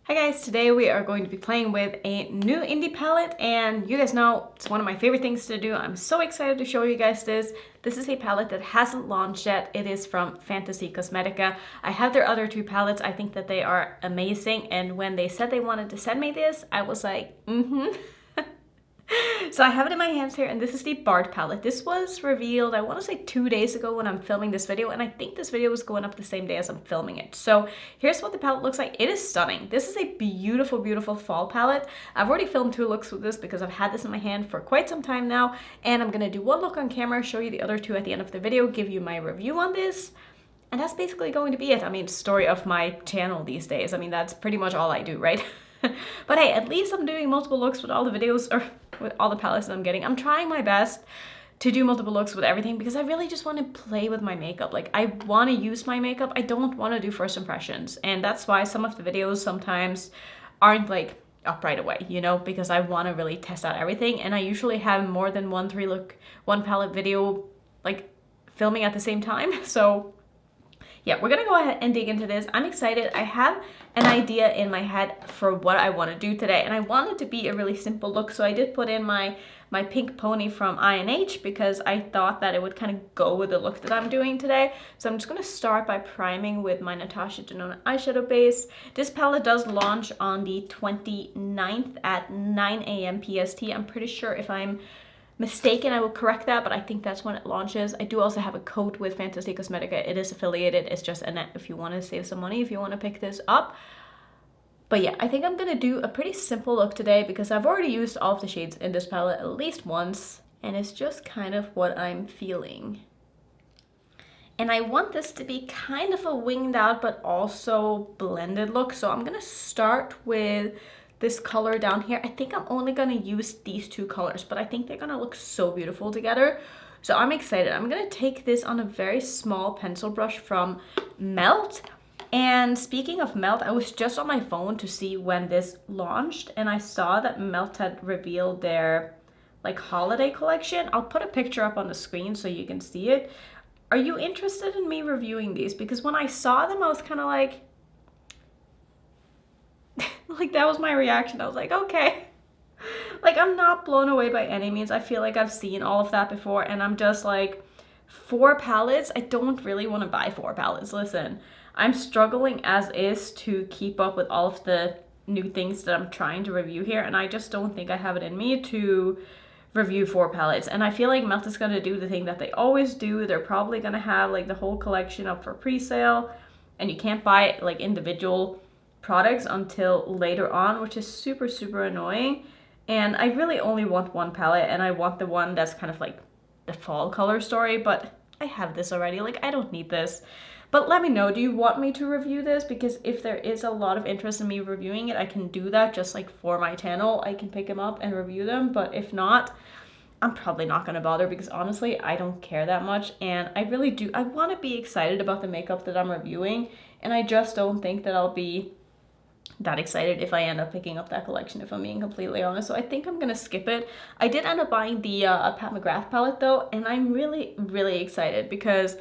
Hi guys, today we are going to be playing with a new indie palette, and you guys know it's one of my favorite things to do. I'm so excited to show you guys this. This is a palette that hasn't launched yet. It is from Fantasy Cosmetica. I have their other two palettes. I think that they are amazing, and when they said they wanted to send me this, I was like, So I have it in my hands here, and this is the Bard palette. This was revealed, I want to say 2 days ago when I'm filming this video, and I think this video was going up the same day as I'm filming it. So here's what the palette looks like. It is stunning. This is a beautiful, beautiful fall palette. I've already filmed 2 looks with this because I've had this in my hand for quite some time now, and I'm going to do 1 look on camera, show you the other 2 at the end of the video, give you my review on this. And that's basically going to be it. I mean, story of my channel these days. I mean, that's pretty much all I do, right? But hey, at least I'm doing multiple looks with all the videos, or with all the palettes that I'm getting. I'm trying my best to do multiple looks with everything because I really just want to play with my makeup. Like, I want to use my makeup. I don't want to do first impressions. And that's why some of the videos sometimes aren't like up right away, you know, because I want to really test out everything. And I usually have more than one palette video like filming at the same time. So yeah, we're gonna go ahead and dig into this. I'm excited. I have an idea in my head for what I want to do today, and I want it to be a really simple look. So I did put in my pink pony from INH because I thought that it would kind of go with the look that I'm doing today. So I'm just gonna start by priming with my Natasha Denona eyeshadow base. This palette does launch on the 29th at 9 a.m. PST. I'm pretty sure, if I'm mistaken, I will correct that, but I think that's when it launches. I do also have a code with Fantasy Cosmetica. It is affiliated. It's just Annette if you want to save some money, if you want to pick this up. But yeah, I think I'm going to do a pretty simple look today because I've already used all of the shades in this palette at least once, and it's just kind of what I'm feeling. And I want this to be kind of a winged out but also blended look. So I'm going to start with this color down here. I think I'm only going to use these 2 colors, but I think they're going to look so beautiful together. So I'm excited. I'm going to take this on a very small pencil brush from Melt. And speaking of Melt, I was just on my phone to see when this launched, and I saw that Melt had revealed their like holiday collection. I'll put a picture up on the screen so you can see it. Are you interested in me reviewing these? Because when I saw them, I was kind of like, like, that was my reaction. I was like, okay. Like, I'm not blown away by any means. I feel like I've seen all of that before, and I'm just like, 4 palettes? I don't really want to buy 4 palettes. Listen, I'm struggling as is to keep up with all of the new things that I'm trying to review here, and I just don't think I have it in me to review 4 palettes. And I feel like Melt is going to do the thing that they always do. They're probably going to have like the whole collection up for pre-sale, and you can't buy like individual products until later on, which is super, super annoying. And I really only want 1 palette, and I want the one that's kind of like the fall color story, but I have this already. Like, I don't need this. But let me know, do you want me to review this? Because if there is a lot of interest in me reviewing it, I can do that just like for my channel. I can pick them up and review them, but if not, I'm probably not going to bother because honestly, I don't care that much. And I really do, I want to be excited about the makeup that I'm reviewing, and I just don't think that I'll be that excited if I end up picking up that collection, if I'm being completely honest. So I think I'm gonna skip it. I did end up buying the Pat McGrath palette though, and I'm really, really excited because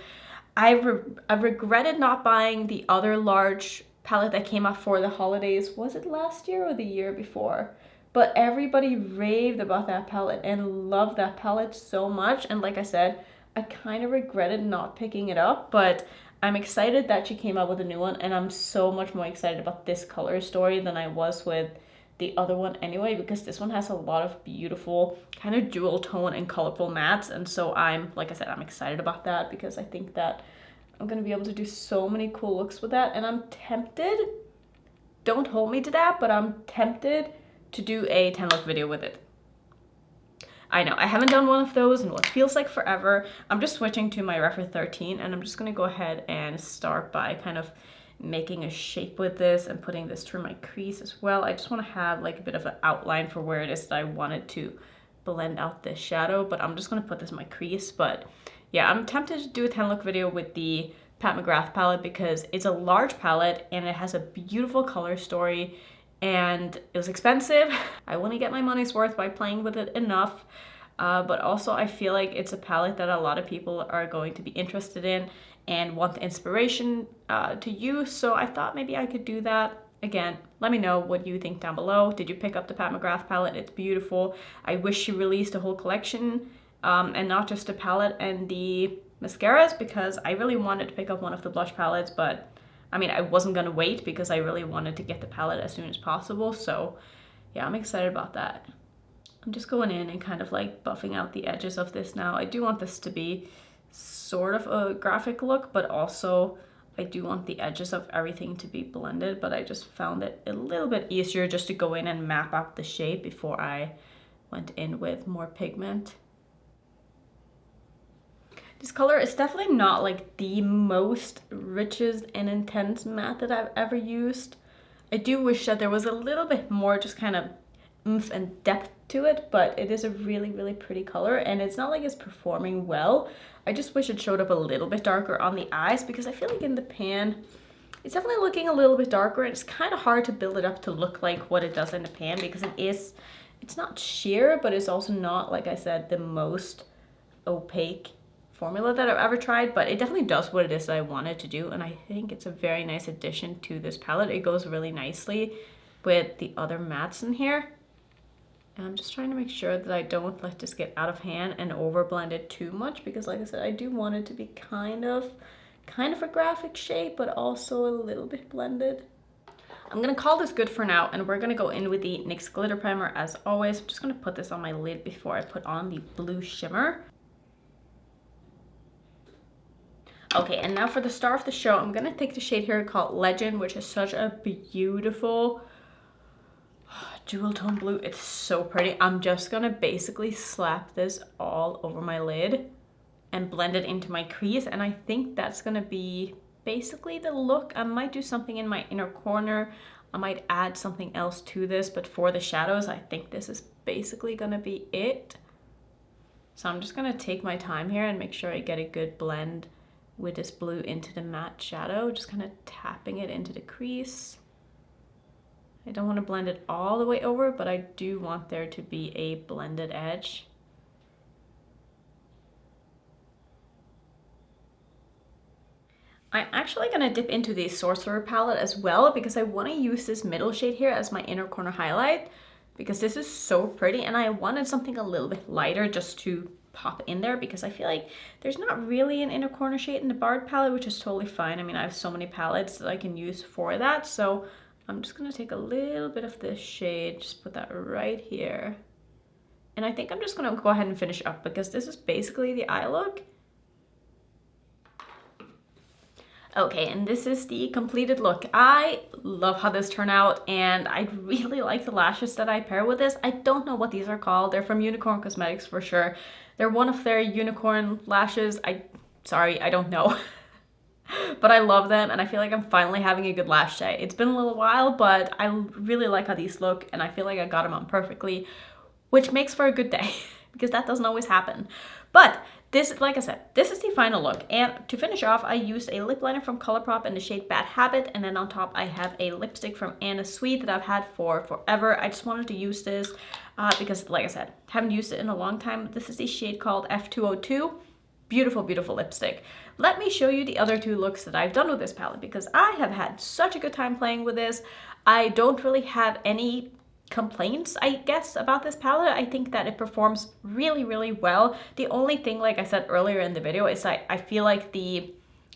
I regretted not buying the other large palette that came out for the holidays. Was it last year or the year before? But everybody raved about that palette and loved that palette so much, and like I said, I kind of regretted not picking it up, but I'm excited that she came out with a new one, and I'm so much more excited about this color story than I was with the other one anyway, because this one has a lot of beautiful kind of jewel tone and colorful mattes, and so like I said, I'm excited about that because I think that I'm going to be able to do so many cool looks with that, and I'm tempted, don't hold me to that, but I'm tempted to do a 10 look video with it. I know, I haven't done one of those in what feels like forever. I'm just switching to my Rephr 13, and I'm just going to go ahead and start by kind of making a shape with this and putting this through my crease as well. I just want to have like a bit of an outline for where it is that I wanted to blend out this shadow, but I'm just going to put this in my crease. But yeah, I'm tempted to do a 10 look video with the Pat McGrath palette because it's a large palette and it has a beautiful color story, and it was expensive. I want to get my money's worth by playing with it enough, but also I feel like it's a palette that a lot of people are going to be interested in and want the inspiration to use, so I thought maybe I could do that. Again, let me know what you think down below. Did you pick up the Pat McGrath palette? It's beautiful. I wish she released a whole collection and not just a palette and the mascaras, because I really wanted to pick up one of the blush palettes, but I mean, I wasn't gonna wait because I really wanted to get the palette as soon as possible. So yeah, I'm excited about that. I'm just going in and kind of like buffing out the edges of this now. I do want this to be sort of a graphic look, but also I do want the edges of everything to be blended, but I just found it a little bit easier just to go in and map out the shape before I went in with more pigment. This color is definitely not like the most richest and intense matte that I've ever used. I do wish that there was a little bit more just kind of oomph and depth to it, but it is a really, really pretty color, and it's not like it's performing well. I just wish it showed up a little bit darker on the eyes, because I feel like in the pan, it's definitely looking a little bit darker, and it's kind of hard to build it up to look like what it does in the pan, because it's not sheer, but it's also not, like I said, the most opaque formula that I've ever tried, but it definitely does what it is that I wanted to do, and I think it's a very nice addition to this palette. It goes really nicely with the other mattes in here. And I'm just trying to make sure that I don't let this get out of hand and over blend it too much, because like I said, I do want it to be kind of a graphic shape, but also a little bit blended. I'm gonna call this good for now, and we're gonna go in with the NYX glitter primer as always. I'm just gonna put this on my lid before I put on the blue shimmer. Okay, and now for the star of the show, I'm gonna take the shade here called Legend, which is such a beautiful jewel tone blue. It's so pretty. I'm just gonna basically slap this all over my lid and blend it into my crease, and I think that's gonna be basically the look. I might do something in my inner corner. I might add something else to this, but for the shadows, I think this is basically gonna be it. So I'm just gonna take my time here and make sure I get a good blend with this blue into the matte shadow, just kind of tapping it into the crease. I don't want to blend it all the way over, but I do want there to be a blended edge. I'm actually going to dip into the Sorcerer palette as well, because I want to use this middle shade here as my inner corner highlight, because this is so pretty, and I wanted something a little bit lighter just to pop in there, because I feel like there's not really an inner corner shade in the Bard palette, which is totally fine. I mean, I have so many palettes that I can use for that, so I'm just gonna take a little bit of this shade, just put that right here. And I think I'm just gonna go ahead and finish up, because this is basically the eye look. Okay, and this is the completed look. I love how this turned out, and I really like the lashes that I pair with this. I don't know what these are called. They're from Unicorn Cosmetics for sure. They're one of their unicorn lashes. Sorry, I don't know. But I love them, and I feel like I'm finally having a good lash day. It's been a little while, but I really like how these look, and I feel like I got them on perfectly, which makes for a good day, because that doesn't always happen. But this, like I said, this is the final look. And to finish off, I used a lip liner from Colourpop in the shade Bad Habit, and then on top I have a lipstick from Anna Sui that I've had for forever. I just wanted to use this because, like I said, haven't used it in a long time. This is the shade called F202. Beautiful, beautiful lipstick. Let me show you the other two looks that I've done with this palette, because I have had such a good time playing with this. I don't really have any complaints, I guess, about this palette. I think that it performs really, really well. The only thing, like I said earlier in the video, is I feel like the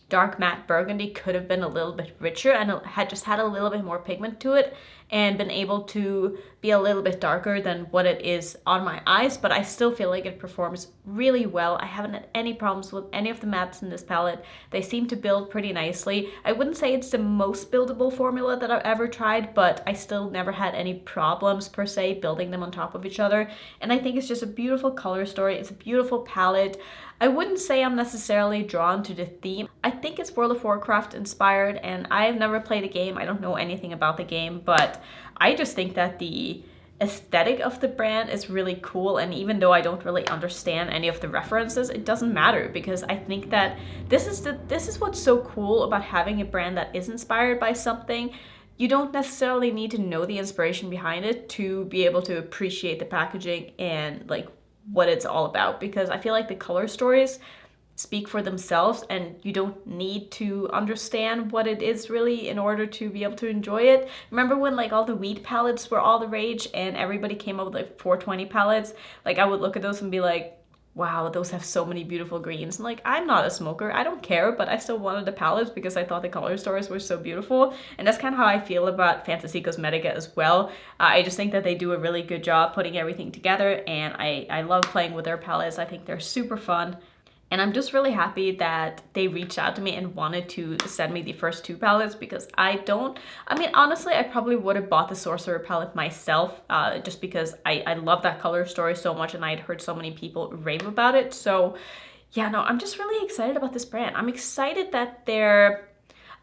dark matte burgundy could have been a little bit richer and had just had a little bit more pigment to it and been able to be a little bit darker than what it is on my eyes, but I still feel like it performs really well. I haven't had any problems with any of the mattes in this palette. They seem to build pretty nicely. I wouldn't say it's the most buildable formula that I've ever tried, but I still never had any problems per se building them on top of each other. And I think it's just a beautiful color story. It's a beautiful palette. I wouldn't say I'm necessarily drawn to the theme. I think it's World of Warcraft inspired, and I've never played the game. I don't know anything about the game, but I just think that the aesthetic of the brand is really cool, and even though I don't really understand any of the references, it doesn't matter, because I think that this is what's so cool about having a brand that is inspired by something. You don't necessarily need to know the inspiration behind it to be able to appreciate the packaging and like what it's all about, because I feel like the color stories speak for themselves, and you don't need to understand what it is really in order to be able to enjoy it. Remember when like all the weed palettes were all the rage and everybody came up with like 420 palettes? Like I would look at those and be like, wow, those have so many beautiful greens. And like, I'm not a smoker, I don't care, but I still wanted the palettes because I thought the color stories were so beautiful. And that's kind of how I feel about Fantasy Cosmetica as well. I just think that they do a really good job putting everything together, and I love playing with their palettes. I think they're super fun. And I'm just really happy that they reached out to me and wanted to send me the first 2 palettes, because I mean, honestly, I probably would have bought the Sorcerer palette myself, just because I love that color story so much and I had heard so many people rave about it. So yeah, no, I'm just really excited about this brand. I'm excited that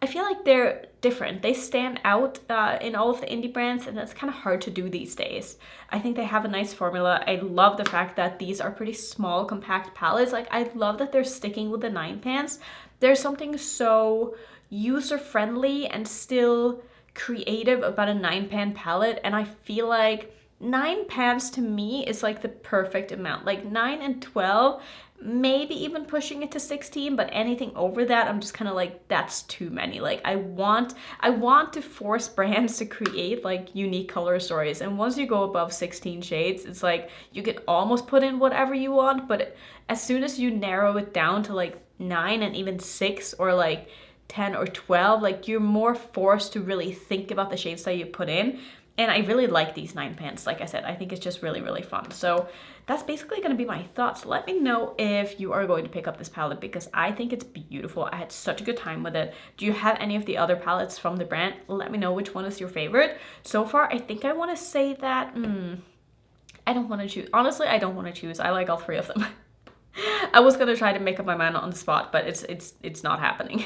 I feel like they're different. They stand out in all of the indie brands, and that's kind of hard to do these days. I think they have a nice formula. I love the fact that these are pretty small, compact palettes. Like, I love that they're sticking with the 9 pans. There's something so user-friendly and still creative about a 9-pan palette, and I feel like 9 pans to me is like the perfect amount. Like 9 and 12, maybe even pushing it to 16, but anything over that, I'm just kind of like, that's too many. Like I want to force brands to create like unique color stories. And once you go above 16 shades, it's like you can almost put in whatever you want, but as soon as you narrow it down to like 9 and even 6 or like 10 or 12, like you're more forced to really think about the shades that you put in. And I really like these 9 pans. Like I said, I think it's just really, really fun. So that's basically going to be my thoughts. Let me know if you are going to pick up this palette, because I think it's beautiful. I had such a good time with it. Do you have any of the other palettes from the brand? Let me know which one is your favorite. So far, I think I want to say that, I don't want to choose. Honestly, I don't want to choose. I like all 3 of them. I was going to try to make up my mind on the spot, but it's not happening.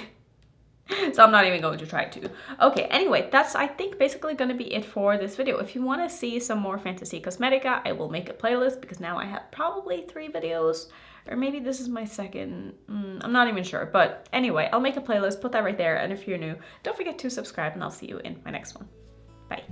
So I'm not even going to try to. Okay, anyway, that's, I think, basically going to be it for this video. If you want to see some more Fantasy Cosmetica, I will make a playlist, because now I have probably 3 videos, or maybe this is my second. I'm not even sure. But anyway, I'll make a playlist, put that right there. And if you're new, don't forget to subscribe, and I'll see you in my next one. Bye.